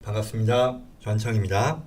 반갑습니다. 전청입니다.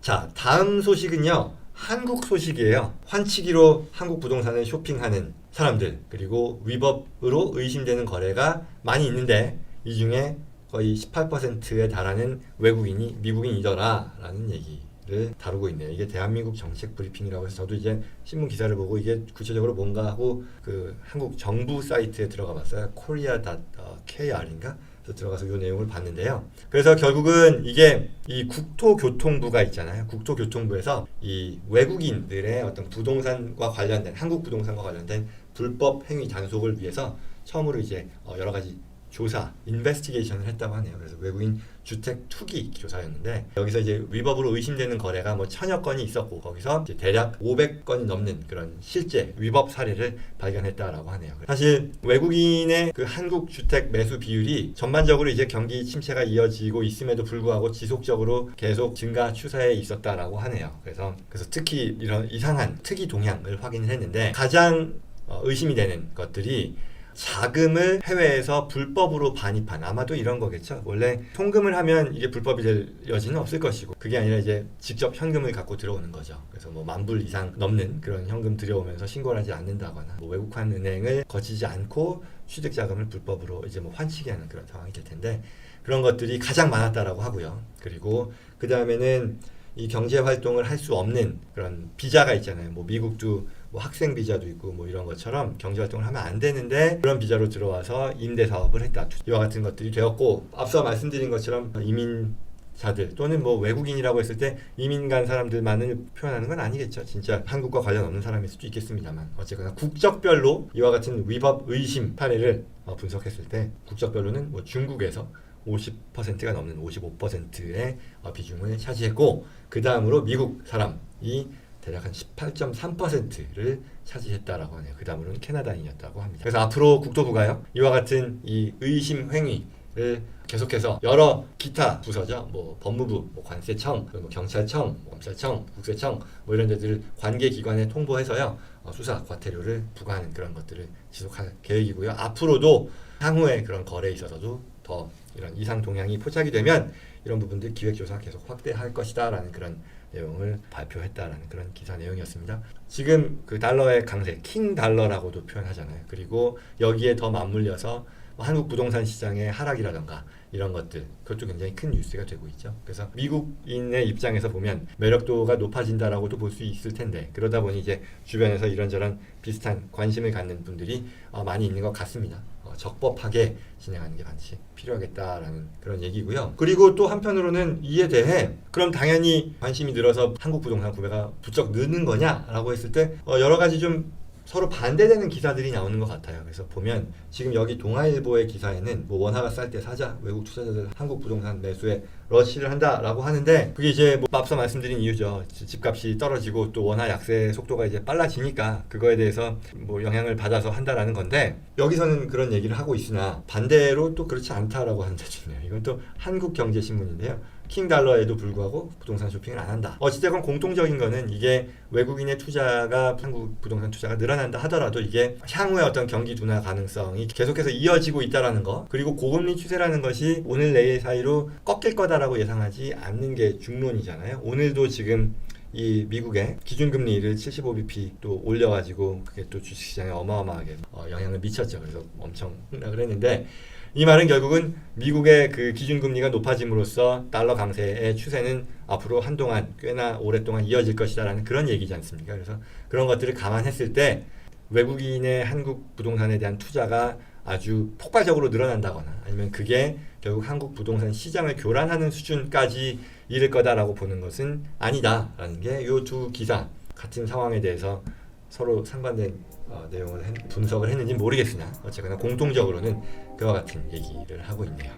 자, 다음 소식은요. 한국 소식이에요. 환치기로 한국 부동산을 쇼핑하는 사람들, 그리고 위법으로 의심되는 거래가 많이 있는데 이 중에 거의 18%에 달하는 외국인이 미국인이더라라는 얘기를 다루고 있네요. 이게 대한민국 정책 브리핑이라고 해서 저도 이제 신문 기사를 보고 이게 구체적으로 뭔가 하고 그 한국 정부 사이트에 들어가 봤어요. korea.kr인가? 들어가서 이 내용을 봤는데요. 그래서 결국은 이게 이 국토교통부가 있잖아요. 국토교통부에서 이 외국인들의 어떤 부동산과 관련된 한국 부동산과 관련된 불법 행위 단속을 위해서 처음으로 이제 여러 가지 조사, 인베스티게이션을 했다고 하네요. 그래서 외국인 주택 투기 조사였는데 여기서 이제 위법으로 의심되는 거래가 뭐 1000여 건이 있었고 거기서 이제 대략 500건이 넘는 그런 실제 위법 사례를 발견했다라고 하네요. 사실 외국인의 그 한국 주택 매수 비율이 전반적으로 이제 경기 침체가 이어지고 있음에도 불구하고 지속적으로 계속 증가 추세에 있었다라고 하네요. 그래서 특히 이런 이상한 특이 동향을 확인을 했는데 가장 의심이 되는 것들이 자금을 해외에서 불법으로 반입한, 아마도 이런 거겠죠. 원래 송금을 하면 이게 불법이 될 여지는 없을 것이고 그게 아니라 이제 직접 현금을 갖고 들어오는 거죠. 그래서 뭐 10,000불 이상 넘는 그런 현금 들여오면서 신고를 하지 않는다거나 뭐 외국환 은행을 거치지 않고 취득 자금을 불법으로 이제 뭐 환치게 하는 그런 상황이 될 텐데 그런 것들이 가장 많았다라고 하고요. 그리고 그 다음에는 이 경제 활동을 할 수 없는 그런 비자가 있잖아요. 뭐 미국도 뭐 학생 비자도 있고 뭐 이런 것처럼 경제 활동을 하면 안 되는데 그런 비자로 들어와서 임대 사업을 했다. 이와 같은 것들이 되었고 앞서 말씀드린 것처럼 이민자들 또는 뭐 외국인이라고 했을 때 이민 간 사람들만을 표현하는 건 아니겠죠. 진짜 한국과 관련 없는 사람일 수도 있겠습니다만 어쨌거나 국적별로 이와 같은 위법 의심 사례를 분석했을 때 국적별로는 뭐 중국에서 50%가 넘는 55%의 비중을 차지했고 그 다음으로 미국 사람이 대략 한 18.3%를 차지했다라고 하네요. 그 다음으로는 캐나다인이었다고 합니다. 그래서 앞으로 국토부가요 이와 같은 이 의심 행위를 계속해서 여러 기타 부서죠. 뭐 법무부, 뭐 관세청, 뭐 경찰청, 뭐 검찰청, 국세청 뭐 이런 데들 관계 기관에 통보해서요 수사 과태료를 부과하는 그런 것들을 지속할 계획이고요. 앞으로도 향후에 그런 거래에 있어서도 더 이런 이상 동향이 포착이 되면 이런 부분들 기획조사 계속 확대할 것이다라는 그런 내용을 발표했다라는 그런 기사 내용이었습니다. 지금 그 달러의 강세, 킹 달러라고도 표현하잖아요. 그리고 여기에 더 맞물려서 한국 부동산 시장의 하락이라던가 이런 것들 그것도 굉장히 큰 뉴스가 되고 있죠. 그래서 미국인의 입장에서 보면 매력도가 높아진다라고도 볼 수 있을 텐데 그러다 보니 이제 주변에서 이런저런 비슷한 관심을 갖는 분들이 많이 있는 것 같습니다. 적법하게 진행하는 게 반드시 필요하겠다라는 그런 얘기고요. 그리고 또 한편으로는 이에 대해 그럼 당연히 관심이 늘어서 한국 부동산 구매가 부쩍 느는 거냐라고 했을 때 여러 가지 좀 서로 반대되는 기사들이 나오는 것 같아요. 그래서 보면 지금 여기 동아일보의 기사에는 뭐 원화가 쌀 때 사자, 외국 투자자들 한국 부동산 매수에 러시를 한다라고 하는데 그게 이제 뭐 앞서 말씀드린 이유죠. 집값이 떨어지고 또 원화 약세 속도가 이제 빨라지니까 그거에 대해서 뭐 영향을 받아서 한다라는 건데 여기서는 그런 얘기를 하고 있으나 반대로 또 그렇지 않다라고 하는 데도 있네요. 이건 또 한국경제신문인데요. 킹달러에도 불구하고 부동산 쇼핑을 안 한다. 어찌됐건 공통적인 거는 이게 외국인의 투자가 한국 부동산 투자가 늘어난다 하더라도 이게 향후에 어떤 경기 둔화 가능성이 계속해서 이어지고 있다라는 거 그리고 고금리 추세라는 것이 오늘 내일 사이로 꺾일 거다라고 예상하지 않는 게 중론이잖아요. 오늘도 지금 이 미국의 기준금리를 75bp 또 올려가지고 그게 또 주식시장에 어마어마하게 영향을 미쳤죠. 그래서 엄청 흥락을 했는데 이 말은 결국은 미국의 그 기준금리가 높아짐으로써 달러 강세의 추세는 앞으로 한동안 꽤나 오랫동안 이어질 것이다라는 그런 얘기지 않습니까? 그래서 그런 것들을 감안했을 때 외국인의 한국 부동산에 대한 투자가 아주 폭발적으로 늘어난다거나 아니면 그게 결국 한국 부동산 시장을 교란하는 수준까지 이를 거다라고 보는 것은 아니다라는 게 이 두 기사 같은 상황에 대해서 서로 상반된 내용을 분석을 했는지 모르겠으나 어쨌거나 공통적으로는 그와 같은 얘기를 하고 있네요.